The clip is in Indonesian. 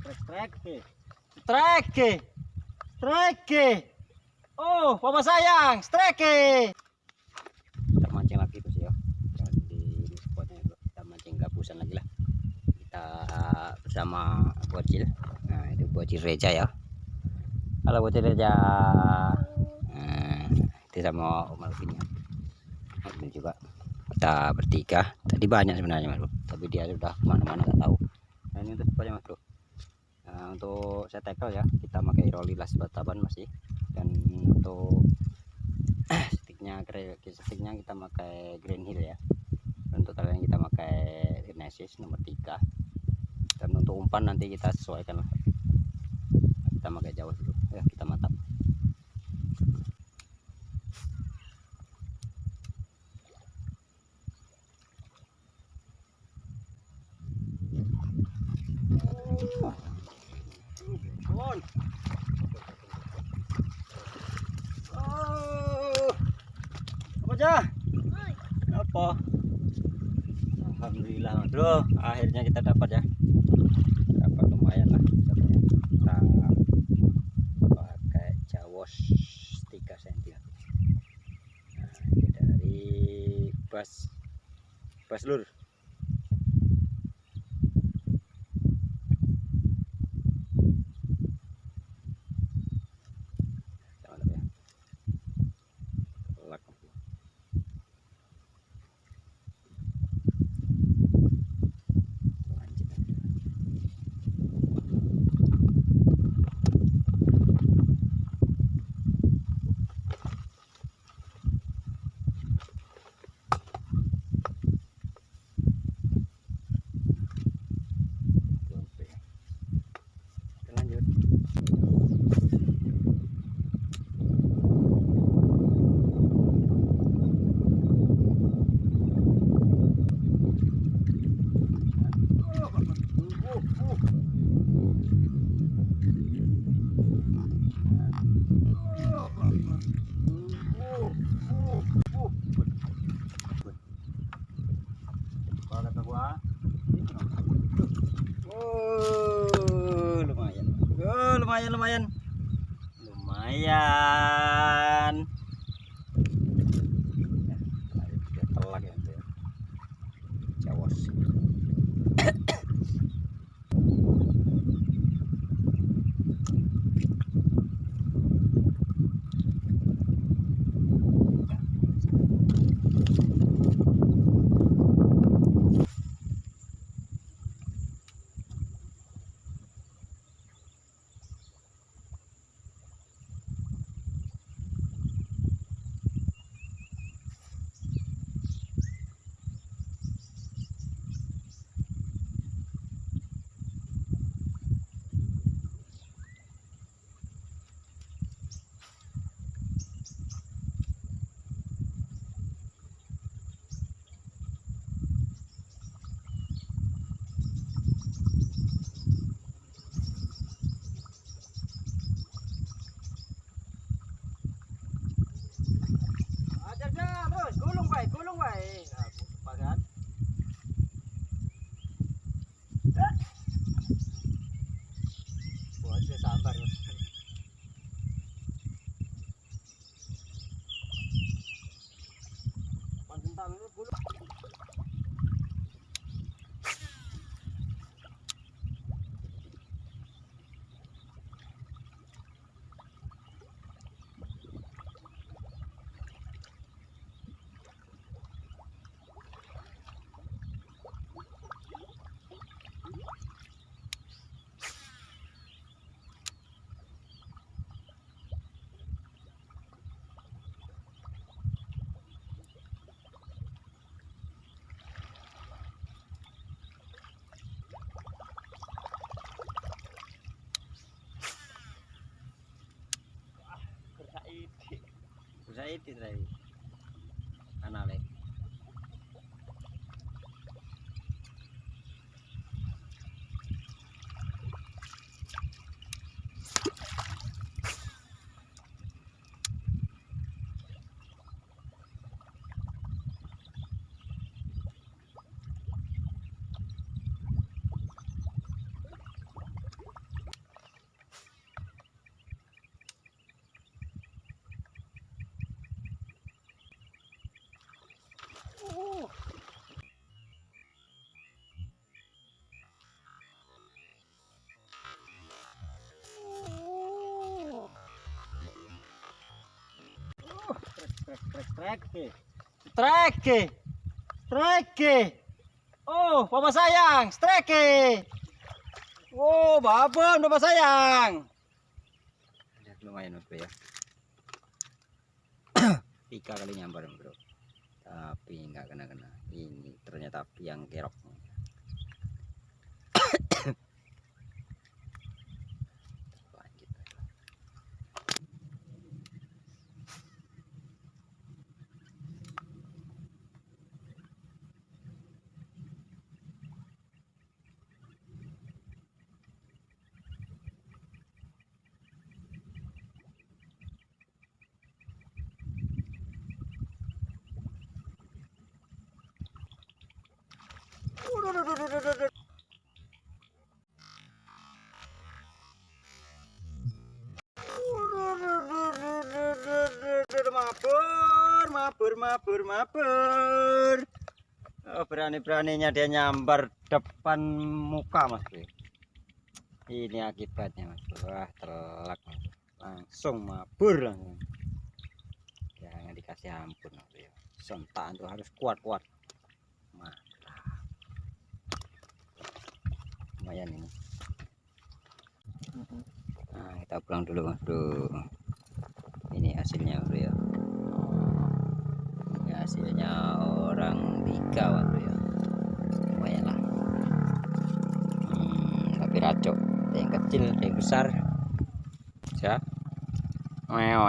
Strike. Oh, papa sayang, strike. Kita mancing lagi bos ya. Dan di spotnya kita mancing gabusan lagi lah. Kita bersama bocil. Nah, itu bocil Reja ya. Halo bocil Reja. Nah, itu sama Om Alvin ya. Alvin juga. Kita bertiga. Tadi banyak sebenarnya mas bro. Tapi dia sudah kemana-mana nggak tahu. Nah, ini untuk spotnya mas bro. Nah, untuk set tackle ya kita pakai rolly las bataban masih, dan untuk sticknya kita pakai Green Hill ya. Untuk talian kita pakai Genesis nomor 3, dan untuk umpan nanti kita sesuaikan lah, kita pakai jauh dulu ya, kita mantap. Apa aja? Apa? Alhamdulillah bro, akhirnya kita dapat ya. Dapat lumayan lah. Kita pakai Jawas 3 cm. Nah, ini dari Bas Lur. Lumayan. Telak ya, Jawas. Gulung baik. Nah, sepakat. Buat saya sabar. Tentang lu gulung. Saya itu tadi. Anale. Strike. Oh, Papa sayang, strike. Oh, babon Papa sayang. Lumayan bro ya. 3 kali nyambar bro. Tapi nggak kena. Ini ternyata biang kerok. Lanjut. Mabur. Oh, berani-beraninya dia nyambar depan muka mas bro. Ini akibatnya mas bro. Wah, telak mas. Langsung mabur langsung. Jangan dikasih ampun mas bro. Sentaan tuh harus kuat-kuat. Mantap. Lumayan ini. Nah, kita pulang dulu mas bro. Ini hasilnya bro ya. Ini hasilnya orang 3 mas bro ya. Lumayan lah. Tapi racok. Ada yang kecil, ada yang besar. Ya. Wow.